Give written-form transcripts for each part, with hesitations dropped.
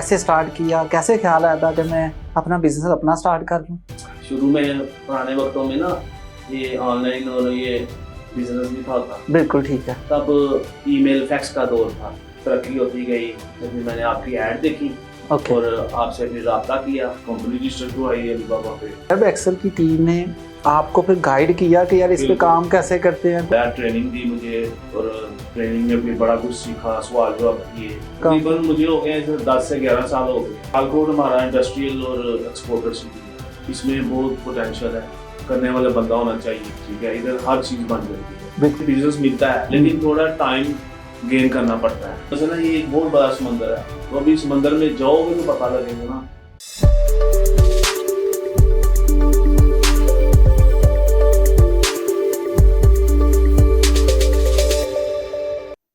कैसे स्टार्ट किया, कैसे ख्याल आया था कि मैं अपना बिजनेस अपना स्टार्ट कर लूँ? शुरू में पुराने वक्तों में ना ये ऑनलाइन और ये बिजनेस भी था बिल्कुल ठीक है। तब ईमेल फैक्स का दौर था। तरक्की होती गई तो फिर मैंने आपकी ऐड देखी ओके। और आपसे फिर रब्ता किया। कंपनी रजिस्टर हुई अलीबाबा पे। वेब एक्सेल की टीम ने आपको फिर गाइड किया कि यार इस पे बिल्कुल। काम कैसे करते हैं? ट्रेनिंग दी मुझे और ट्रेनिंग में भी बड़ा कुछ सीखा, सवाल जवाब किए। तकरीबन मुझे हो गए 10 से 11 साल हो गए। हालकोट हमारा इंडस्ट्रियल और एक्सपोर्टर सिटी है, इसमें बहुत पोटेंशियल है, करने वाला बंदा होना चाहिए। ठीक है, इधर हर चीज बन जाती है, बिजनेस मिलता है लेकिन थोड़ा टाइम गेन करना पड़ता है। वैसे ना ये एक बहुत बड़ा समंदर है, तो अभी समंदर में जाओगे तो पता लगेगा ना।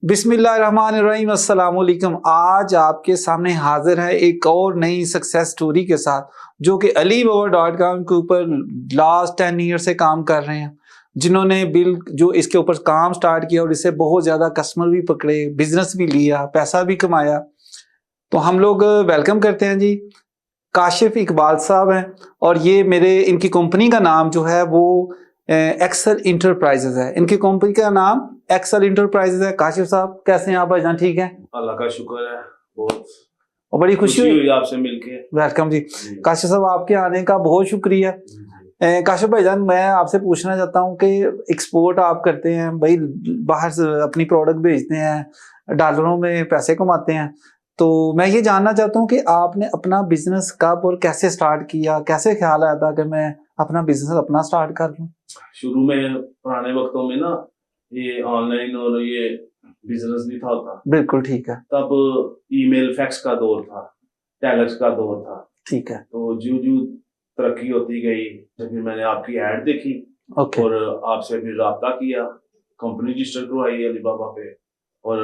बिस्मिल्लाहिर्रहमानिर्रहीम, अस्सलाम वालेकुम। आज आपके सामने हाजिर है एक और नई सक्सेस स्टोरी के साथ, जो कि Alibaba.com के ऊपर लास्ट 10 ईयर से काम कर रहे हैं, जिन्होंने जो इसके ऊपर काम स्टार्ट किया और इससे बहुत ज़्यादा कस्टमर भी पकड़े, बिजनेस भी लिया, पैसा भी कमाया। तो हम लोग वेलकम करते हैं जी, काशिफ इकबाल साहब हैं, और ये इनकी कंपनी का नाम जो है वो एक्सेल इंटरप्राइजेज है। इनकी कंपनी का नाम एक्सेल इंटरप्राइजेज है। काशिफ साहब कैसे हैं आप भाईजान? ठीक है, अल्लाह का शुक्र है, बहुत और बड़ी खुशी हुई आपसे मिलके। वेलकम जी। काशिफ साहब आपके आने का बहुत शुक्रिया। काशिफ भाईजान, मैं आपसे पूछना चाहता हूँ कि एक्सपोर्ट आप करते हैं भाई, बाहर से अपनी प्रोडक्ट भेजते हैं, डॉलरों में पैसे कमाते हैं, तो मैं ये जानना चाहता हूँ कि आपने अपना बिजनेस कब और कैसे स्टार्ट किया, कैसे ख्याल आया था कि मैं अपना बिजनेस अपना स्टार्ट कर लूँ? शुरू में पुराने वक्तों में ना ये ऑनलाइन और ये बिजनेस भी था। बिल्कुल ठीक है। तब ईमेल फैक्स का दौर था, टेलेक्स का दौर था। ठीक है। तो जो तरक्की होती गई तो फिर मैंने आपकी ऐड देखी ओके। और आपसे फिर रब्ता किया। कंपनी रजिस्टर करवाई अलीबाबा पे और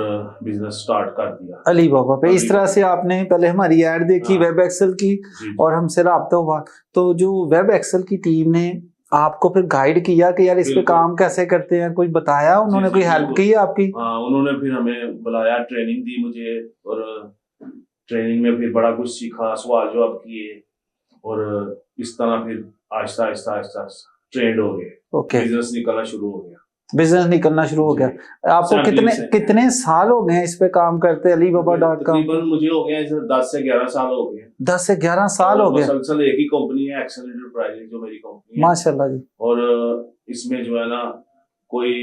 बिजनेस स्टार्ट कर दिया अलीबाबा पे। इस तरह से आपने पहले हमारी ऐड देखी वेब एक्सेल की और हमसे रब्ता हुआ। तो जो वेब एक्सेल की टीम ने आपको फिर गाइड किया कि यार इस पे काम कैसे करते हैं, कोई बताया उन्होंने, कोई हेल्प की आपकी? हाँ, उन्होंने फिर हमें बुलाया, ट्रेनिंग दी मुझे और ट्रेनिंग में फिर बड़ा कुछ सीखा, सवाल जवाब किए और इस तरह फिर आहिस्ता आहिस्ता आहिस्ता ट्रेंड हो गए। ओके। बिजनेस निकलना शुरू हो गया। बिजनेस निकलना शुरू हो गया। आपको कितने साल हो गए इस पे काम करते Alibaba.com? तकरीबन मुझे हो गया 10 से 11 साल हो गए। 10 से 11 साल हो गए। मुसलसल एक ही कंपनी है, एक्सेल एंटरप्राइजेज, जो मेरी कंपनी है। माशाल्लाह जी। और इसमें जो है ना कोई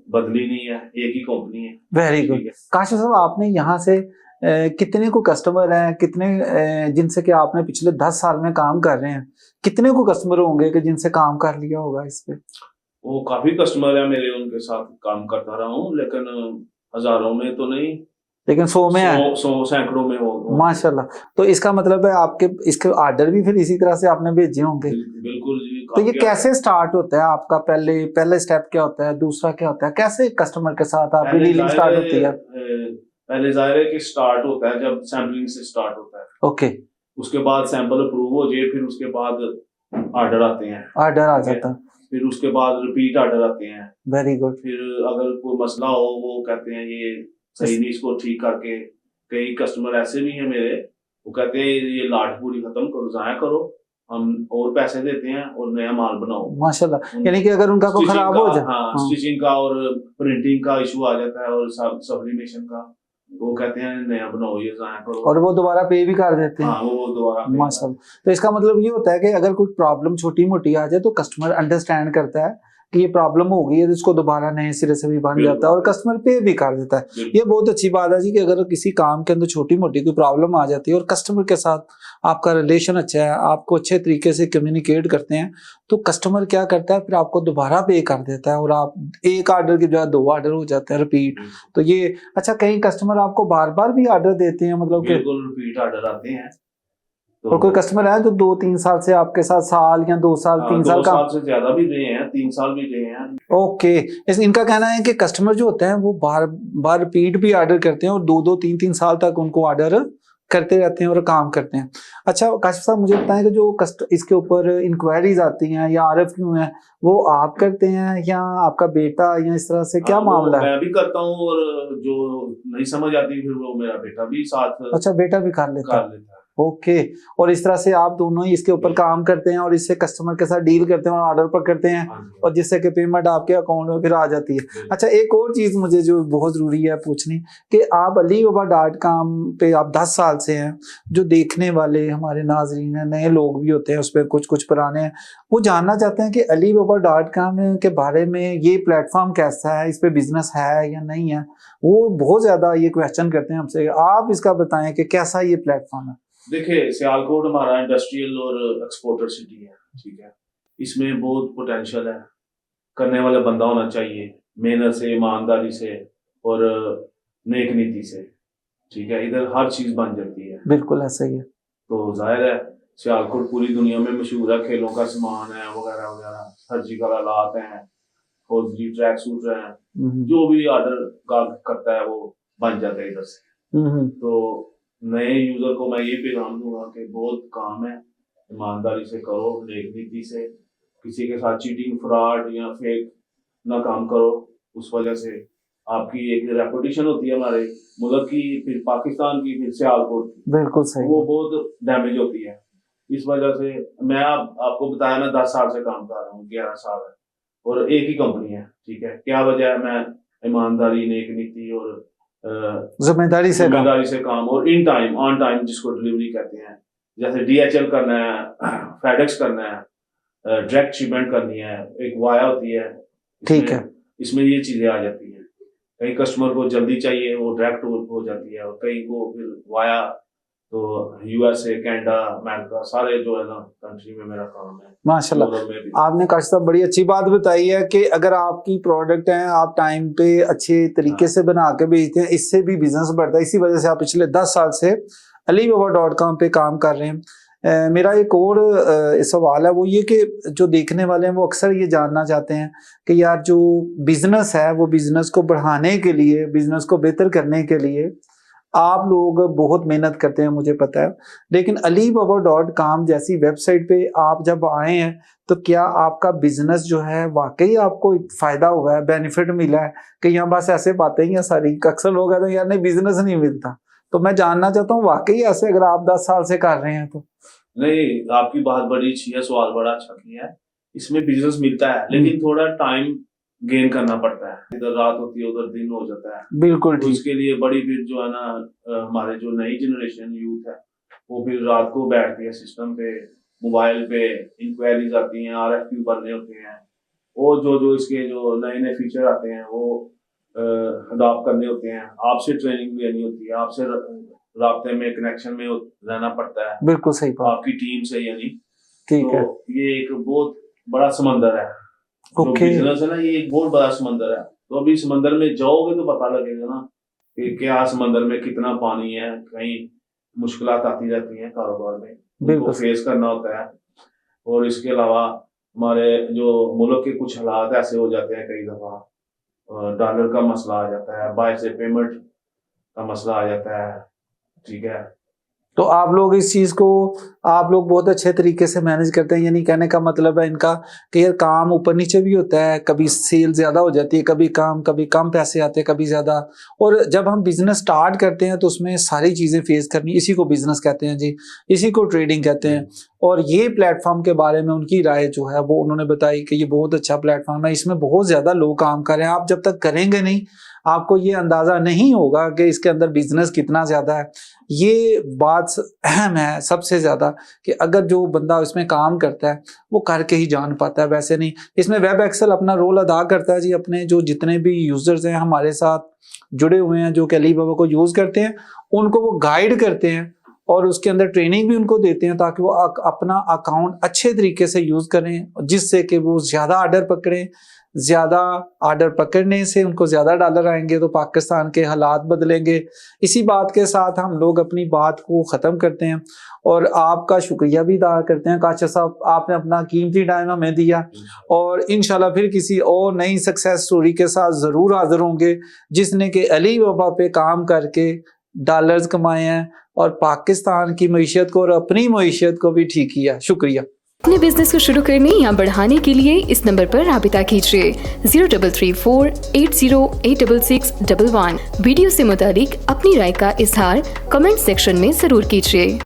बदली नहीं है, एक ही कंपनी है। Very good. काशिफ साहब, आपने यहाँ से कितने को कस्टमर हैं, कितने जिनसे कि आपने पिछले 10 साल में काम कर रहे हैं, कितने को कस्टमर होंगे कि जिनसे काम कर लिया होगा इस पे? वो काफी कस्टमर है मेरे, उनके साथ काम करता रहा हूँ, लेकिन हजारों में तो नहीं, लेकिन 100 में है, 100 सैकड़ों में हो। माशाल्लाह। तो इसका मतलब है आपके इसके ऑर्डर भी फिर इसी तरह से आपने भेजे होंगे? बिल्कुल जी। तो ये कैसे स्टार्ट होता है आपका? पहले स्टेप क्या होता है, दूसरा क्या होता है, कैसे कस्टमर के साथ आपकी डीलिंग स्टार्ट होती है? पहले जाहिर है कि स्टार्ट होता है जब सैम्पलिंग से स्टार्ट होता है। ओके। उसके बाद सैंपल अप्रूव हो जाए, फिर उसके बाद ऑर्डर आते हैं। ऑर्डर आ जाता है। फिर उसके बाद रिपीट ऑर्डर आते हैं। Very good. फिर अगर कोई मसला हो, वो कहते हैं ये सही नहीं, इसको ठीक करके। कई कस्टमर ऐसे भी हैं मेरे, वो कहते हैं ये लाट पूरी खत्म करो, जाया करो, हम और पैसे देते हैं और नया माल बनाओ। माशाल्लाह। यानी कि अगर उनका कोई खराब हो जाए, स्टिचिंग का और प्रिंटिंग का इशू आ जाता है और सब्लिमेशन का, वो कहते हैं नया बनाओ, ये जाया करो, और वो दोबारा पे भी कर देते हैं। हाँ, वो दोबारा। माशाल्लाह। तो इसका मतलब ये होता है कि अगर कोई प्रॉब्लम छोटी मोटी आ जाए तो कस्टमर अंडरस्टैंड करता है कि ये प्रॉब्लम हो गई है, तो इसको दोबारा नए सिरे से भी बन जाता है और कस्टमर पे भी कर देता है। ये बहुत अच्छी बात है जी कि अगर किसी काम के अंदर छोटी मोटी कोई प्रॉब्लम आ जाती है और कस्टमर के साथ आपका रिलेशन अच्छा है, आपको अच्छे तरीके से कम्युनिकेट करते हैं, तो कस्टमर क्या करता है, फिर आपको दोबारा पे कर देता है और आप एक ऑर्डर की बजाय 2 ऑर्डर हो जाते हैं रिपीट। तो ये अच्छा, कई कस्टमर आपको बार बार भी ऑर्डर देते हैं, मतलब बिल्कुल रिपीट ऑर्डर आते हैं। और कोई कस्टमर है जो 2-3 साल से आपके साथ, साल या 2 साल 3 साल का? 2 साल से ज्यादा भी रहे हैं, 3 साल भी रहे हैं। ओके। इनका कहना है कि कस्टमर जो होते हैं वो बार बार रिपीट भी ऑर्डर करते हैं और 2-2 3-3 साल तक उनको ऑर्डर करते रहते हैं और काम करते हैं। अच्छा काशिफ साहब, मुझे बताएं कि जो इसके ऊपर इंक्वायरीज आती हैं या RFQ हैं, वो आप करते हैं या आपका बेटा, या इस तरह से क्या मामला है? मैं भी करता हूँ, और जो नहीं समझ आती फिर वो मेरा बेटा भी साथ अच्छा, बेटा भी कर लेता है। कर लेता है। ओके, और इस तरह से आप दोनों ही इसके ऊपर काम करते हैं और इससे कस्टमर के साथ डील करते हैं और ऑर्डर पर करते हैं, और जिससे कि पेमेंट आपके अकाउंट में फिर आ जाती है। अच्छा, एक और चीज़ मुझे जो बहुत ज़रूरी है पूछनी, कि आप alibaba.com पे आप 10 साल से हैं। जो देखने वाले हमारे नाजरीन हैं, नए लोग भी होते हैं उस पर, कुछ कुछ पुराने हैं, वो जानना चाहते हैं कि alibaba.com के बारे में, ये प्लेटफॉर्म कैसा है, इस पर बिजनेस है या नहीं है। वो बहुत ज़्यादा ये क्वेश्चन करते हैं हमसे। आप इसका बताएं कि कैसा ये प्लेटफॉर्म है। देखिए, सियालकोट हमारा इंडस्ट्रियल और एक्सपोर्टर सिटी है, ठीक है। इसमें बहुत पोटेंशियल है, करने वाला बंदा होना चाहिए, मेहनत से, ईमानदारी से और नेक नीति से, ठीक है। इधर हर चीज बन जाती है। बिल्कुल ऐसा ही है। तो जाहिर है सियालकोट पूरी दुनिया में मशहूर है, खेलों का सामान है वगैरह वगैरह, सर्जिकल आलात हैं, फौजी ट्रैक सूट हैं, जो भी ऑर्डर करता है वो बन जाता है इधर से। तो नए यूजर को मैं ये पैगाम दूंगा कि बहुत काम है, ईमानदारी से करो, नेक नीति से, किसी के साथ चीटिंग, फ्रॉड या फेक ना काम करो। उस वजह से आपकी एक रेपुटेशन होती है हमारे मुल्क की, फिर पाकिस्तान की, फिर सियालकोट की, बिल्कुल सही, वो बहुत डैमेज होती है। इस वजह से मैं आपको बताया, मैं 10 साल से काम कर रहा हूँ, 11 साल है, और एक ही कंपनी है, ठीक है। क्या वजह है? मैं ईमानदारी, नेक नीति और जिम्मेदारी से काम, और इन टाइम, ऑन टाइम, जिसको डिलीवरी कहते हैं। जैसे DHL करना है, फेडेक्स करना है, डायरेक्ट शिपमेंट करनी है, एक वाया होती है, ठीक है। इसमें ये चीजें आ जाती हैं। कई कस्टमर को जल्दी चाहिए, वो डायरेक्ट हो जाती है, और कई को फिर वाया। तो USA, कनाडा, अमेरिका, सारे जो है ना कंट्री में मेरा काम है माशाल्लाह। आपने काशिफ साहब बड़ी अच्छी बात बताई है कि अगर आपकी प्रोडक्ट है, आप टाइम पे अच्छे तरीके से बना के बेचते हैं, इससे भी बिजनेस बढ़ता है। इसी वजह से आप पिछले 10 साल से alibaba.com पे काम कर रहे हैं। मेरा एक और सवाल है, वो ये कि जो देखने वाले हैं वो अक्सर ये जानना चाहते हैं कि यार जो बिजनेस है, वो बिजनेस को बढ़ाने के लिए, बिजनेस को बेहतर करने के लिए आप लोग बहुत मेहनत करते हैं, मुझे पता है। लेकिन alibaba.com जैसी वेबसाइट पे आप जब आए हैं, तो क्या आपका बिजनेस जो है वाकई आपको फायदा हुआ है, बेनिफिट मिला है, कि यहाँ बस ऐसे बातें ही हैं सारी? अक्सर लोग कहते हैं यार नहीं, बिजनेस नहीं मिलता। तो मैं जानना चाहता हूँ वाकई ऐसे, अगर आप 10 साल से कर रहे हैं तो? नहीं, आपकी बात बड़ी अच्छी है, सवाल बड़ा अच्छा किया है। इसमें बिजनेस मिलता है, लेकिन थोड़ा टाइम गेन करना पड़ता है। इधर रात होती है, उधर दिन हो जाता है। बिल्कुल ठीक। उसके लिए बड़ी फिर जो है ना, हमारे जो नई जनरेशन यूथ है, वो फिर रात को बैठती है सिस्टम पे, मोबाइल पे इंक्वायरीज आती हैं, RFQ भरने होते हैं, वो जो इसके जो नए नए फीचर आते हैं वो अडॉप्ट करने होते हैं। आपसे ट्रेनिंग लेनी होती है, आपसे राब्ते में, कनेक्शन में रहना पड़ता है। बिल्कुल सही बात। आपकी टीम से, यानी ठीक है। ये एक बहुत बड़ा समंदर है। जो बिजनेस है ना, ये एक बहुत बड़ा समंदर है। तो अभी समंदर में जाओगे तो पता लगेगा ना कि क्या समंदर में कितना पानी है। कहीं मुश्किलात आती रहती हैं कारोबार में, उनको फेस करना होता है। और इसके अलावा हमारे जो मुल्क के कुछ हालात ऐसे हो जाते हैं, कई दफा डॉलर का मसला आ जाता है, बाय से पेमेंट का मसला आ जाता है, ठीक है। तो आप लोग इस चीज को, आप लोग बहुत अच्छे तरीके से मैनेज करते हैं। यानी कहने का मतलब है इनका कि यार काम ऊपर नीचे भी होता है, कभी सेल ज्यादा हो जाती है, कभी कम पैसे आते हैं, कभी ज्यादा। और जब हम बिजनेस स्टार्ट करते हैं तो उसमें सारी चीजें फेस करनी, इसी को बिजनेस कहते हैं जी, इसी को ट्रेडिंग कहते हैं। और ये प्लेटफॉर्म के बारे में उनकी राय जो है वो उन्होंने बताई कि ये बहुत अच्छा प्लेटफॉर्म है, इसमें बहुत ज्यादा लोग काम कर रहे हैं। आप जब तक करेंगे नहीं, आपको ये अंदाजा नहीं होगा कि इसके अंदर बिजनेस कितना ज्यादा है। ये बात अहम है सबसे ज्यादा, कि अगर जो बंदा इसमें काम करता है वो करके ही जान पाता है, वैसे नहीं। इसमें वेब एक्सेल अपना रोल अदा करता है जी। अपने जो जितने भी यूजर्स हैं हमारे साथ जुड़े हुए हैं, जो कि alibaba को यूज करते हैं, उनको वो गाइड करते हैं और उसके अंदर ट्रेनिंग भी उनको देते हैं, ताकि वो अपना अकाउंट अच्छे तरीके से यूज करें, जिससे कि वो ज्यादा ऑर्डर पकड़ें। ज्यादा ऑर्डर पकड़ने से उनको ज्यादा डॉलर आएंगे, तो पाकिस्तान के हालात बदलेंगे। इसी बात के साथ हम लोग अपनी बात को ख़त्म करते हैं और आपका शुक्रिया भी अदा करते हैं काशिफ साहब, आपने अपना कीमती टाइम हमें दिया। और इंशाल्लाह फिर किसी और नई सक्सेस स्टोरी के साथ ज़रूर हाजिर होंगे, जिसने कि alibaba पे काम करके डॉलर्स कमाए हैं और पाकिस्तान की मईशत को और अपनी मईशत को भी ठीक किया। शुक्रिया। अपने बिजनेस को शुरू करने या बढ़ाने के लिए इस नंबर पर राबिता कीजिए 0334808661। वीडियो से मुतालिक अपनी राय का इजहार कमेंट सेक्शन में जरूर कीजिए।